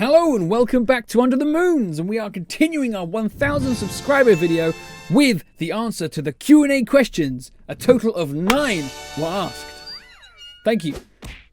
Hello and welcome back to Under the Moons, and we are continuing our 1000 subscriber video with the answer to the Q&A questions. A total of 9 were asked. Thank you.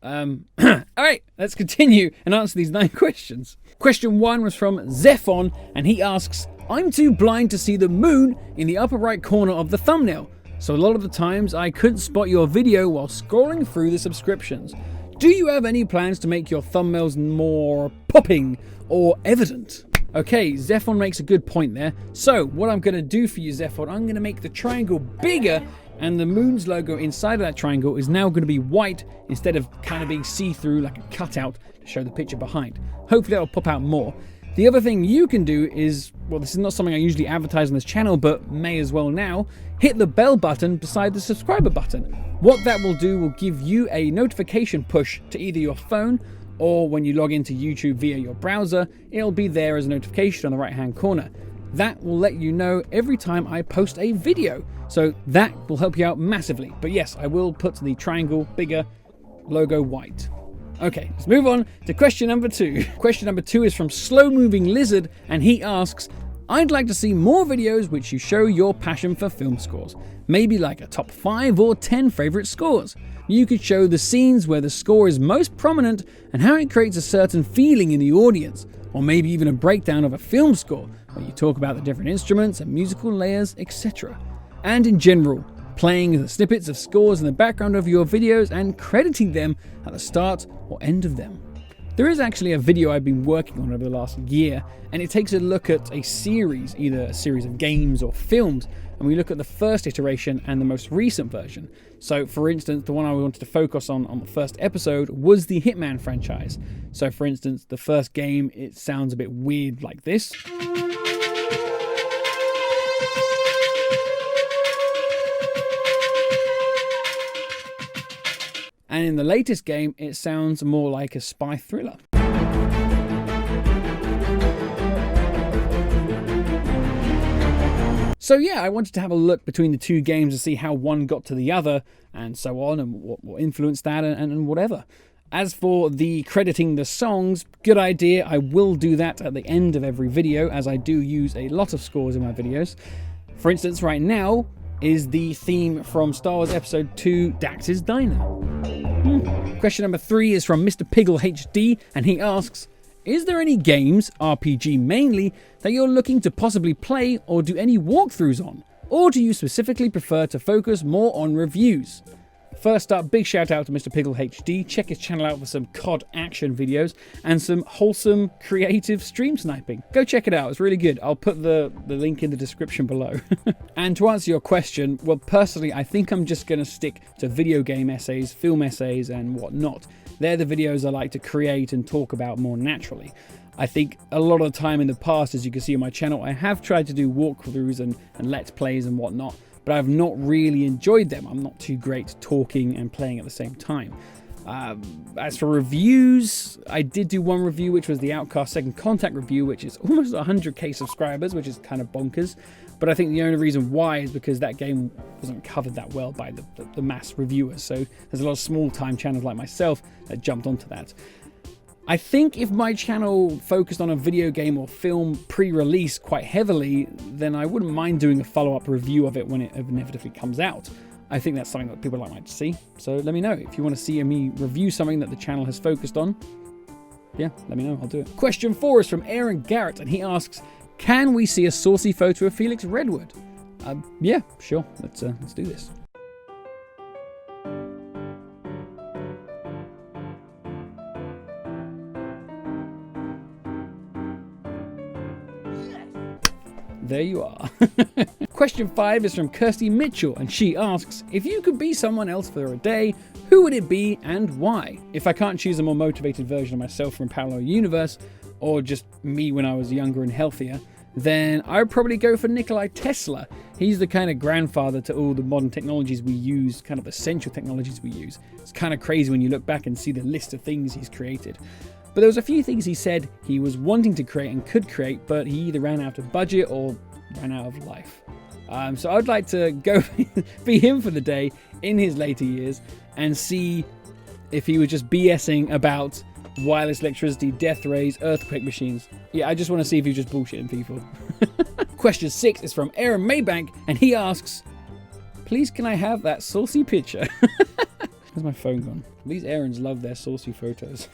Alright, let's continue and answer these 9 questions. Question 1 was from Zephon, and he asks, I'm too blind to see the moon in the upper right corner of the thumbnail, so a lot of the times I couldn't spot your video while scrolling through the subscriptions. Do you have any plans to make your thumbnails more popping or evident? Okay, Zephon makes a good point there. So what I'm going to do for you, Zephon, I'm going to make the triangle bigger, and the moon's logo inside of that triangle is now going to be white instead of kind of being see-through like a cutout to show the picture behind. Hopefully that'll pop out more. The other thing you can do is, well, this is not something I usually advertise on this channel, but may as well now, hit the bell button beside the subscriber button. What that will do will give you a notification push to either your phone or when you log into YouTube via your browser, it'll be there as a notification on the right-hand corner. That will let you know every time I post a video. So that will help you out massively. But yes, I will put the triangle bigger, logo white. Okay, let's move on to question number 2. Question number 2 is from Slow Moving Lizard, and he asks, I'd like to see more videos which you show your passion for film scores. Maybe like a top 5 or 10 favorite scores. You could show the scenes where the score is most prominent and how it creates a certain feeling in the audience. Or maybe even a breakdown of a film score, where you talk about the different instruments and musical layers, etc. And in general, playing the snippets of scores in the background of your videos and crediting them at the start or end of them. There is actually a video I've been working on over the last year, and it takes a look at a series, either a series of games or films, and we look at the first iteration and the most recent version. So for instance, the one I wanted to focus on the first episode was the Hitman franchise. So for instance, the first game, it sounds a bit weird like this. And in the latest game, it sounds more like a spy thriller. So yeah, I wanted to have a look between the two games to see how one got to the other, and so on, and what influenced that, and whatever. As for the crediting the songs, good idea. I will do that at the end of every video, as I do use a lot of scores in my videos. For instance, right now is the theme from Star Wars Episode 2, Dax's Diner. Question number 3 is from MrPiggleHD, and he asks, is there any games, RPG mainly, that you're looking to possibly play or do any walkthroughs on? Or do you specifically prefer to focus more on reviews? First up, big shout out to MrPiggleHD. Check his channel out for some COD action videos and some wholesome, creative stream sniping. Go check it out, it's really good. I'll put the link in the description below. And to answer your question, well, personally, I think I'm just going to stick to video game essays, film essays, and whatnot. They're the videos I like to create and talk about more naturally. I think a lot of the time in the past, as you can see on my channel, I have tried to do walkthroughs and let's plays and whatnot, but I've not really enjoyed them. I'm not too great talking and playing at the same time. As for reviews, I did do one review, which was the Outcast Second Contact review, which is almost 100k subscribers, which is kind of bonkers. But I think the only reason why is because that game wasn't covered that well by the mass reviewers. So there's a lot of small-time channels like myself that jumped onto that. I think if my channel focused on a video game or film pre-release quite heavily, then I wouldn't mind doing a follow-up review of it when it inevitably comes out. I think that's something that people like to see. So let me know if you want to see me review something that the channel has focused on. Yeah, let me know, I'll do it. Question 4 is from Aaron Garrett, and he asks, can we see a saucy photo of Felix Redwood? Yeah, sure, let's do this. There you are. Question 5 is from Kirsty Mitchell, and she asks, if you could be someone else for a day, who would it be and why? If I can't choose a more motivated version of myself from a parallel universe, or just me when I was younger and healthier, then I would probably go for Nikola Tesla. He's the kind of grandfather to all the modern technologies we use, kind of essential technologies we use. It's kind of crazy when you look back and see the list of things he's created. But there was a few things he said he was wanting to create and could create, but he either ran out of budget or ran out of life. So I'd like to go be him for the day in his later years and see if he was just BSing about wireless electricity, death rays, earthquake machines. Yeah, I just want to see if you're just bullshitting people. Question 6 is from Aaron Maybank, and he asks, please can I have that saucy picture? Where's my phone gone? These Aarons love their saucy photos.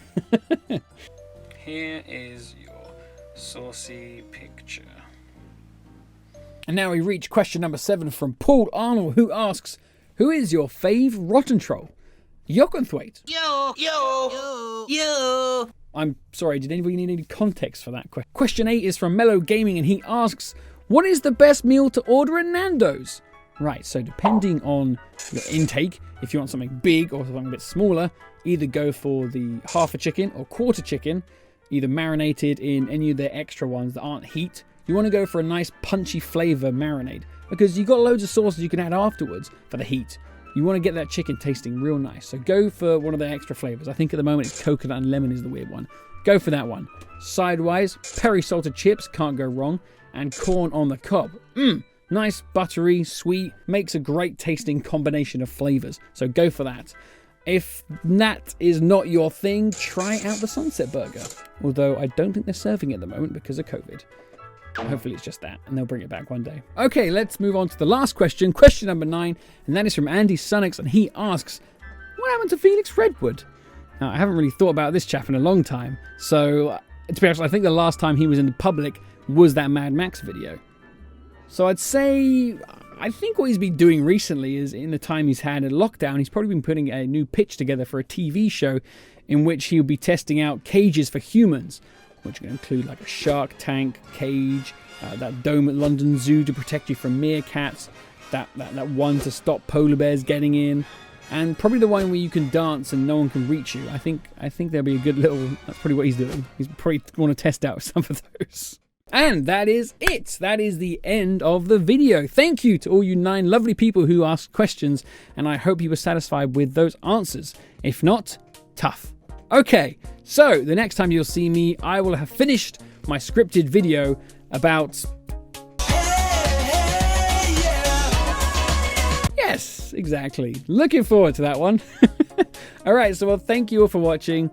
Here is your saucy picture. And now we reach question number 7 from Paul Arnold, who asks, who is your fave rotten troll? Jokenthwaite. Yo, yo, yo, yo. I'm sorry, did anybody need any context for that question? Question 8 is from Mellow Gaming, and he asks, what is the best meal to order at Nando's? Right, so depending on your intake, if you want something big or something a bit smaller, either go for the half a chicken or quarter chicken, either marinated in any of their extra ones that aren't heat. You want to go for a nice punchy flavour marinade because you've got loads of sauces you can add afterwards for the heat. You want to get that chicken tasting real nice. So go for one of their extra flavours. I think at the moment it's coconut and lemon is the weird one. Go for that one. Sidewise, peri salted chips, can't go wrong. And corn on the cob. Nice, buttery, sweet, makes a great tasting combination of flavours. So go for that. If that is not your thing, try out the Sunset Burger. Although I don't think they're serving it at the moment because of COVID. Hopefully it's just that, and they'll bring it back one day. Okay, let's move on to the last question. Question number 9, and that is from Andy Sunnix, and he asks, what happened to Felix Redwood? Now, I haven't really thought about this chap in a long time. So, to be honest, I think the last time he was in the public was that Mad Max video. So I'd say, I think what he's been doing recently is, in the time he's had in lockdown, he's probably been putting a new pitch together for a TV show in which he'll be testing out cages for humans, which can include like a shark tank cage, that dome at London Zoo to protect you from meerkats, that one to stop polar bears getting in, and probably the one where you can dance and no one can reach you. I think there'll be a good little, that's probably what he's doing. He's probably want to test out some of those. And that is it. That is the end of the video. Thank you to all you 9 lovely people who asked questions, and I hope you were satisfied with those answers. If not, tough. Okay, so the next time you'll see me, I will have finished my scripted video about... Yes, exactly. Looking forward to that one. Alright, so well, thank you all for watching.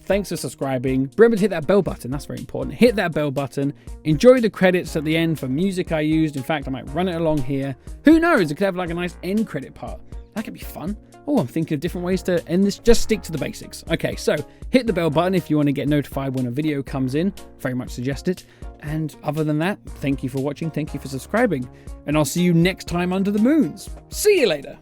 Thanks for subscribing. Remember to hit that bell button. That's very important. Hit that bell button. Enjoy the credits at the end for music I used. In fact, I might run it along here. Who knows? It could have like a nice end credit part. That could be fun. Oh, I'm thinking of different ways to end this. Just stick to the basics. Okay, so hit the bell button if you want to get notified when a video comes in. Very much suggest it. And other than that, thank you for watching. Thank you for subscribing. And I'll see you next time under the moons. See you later.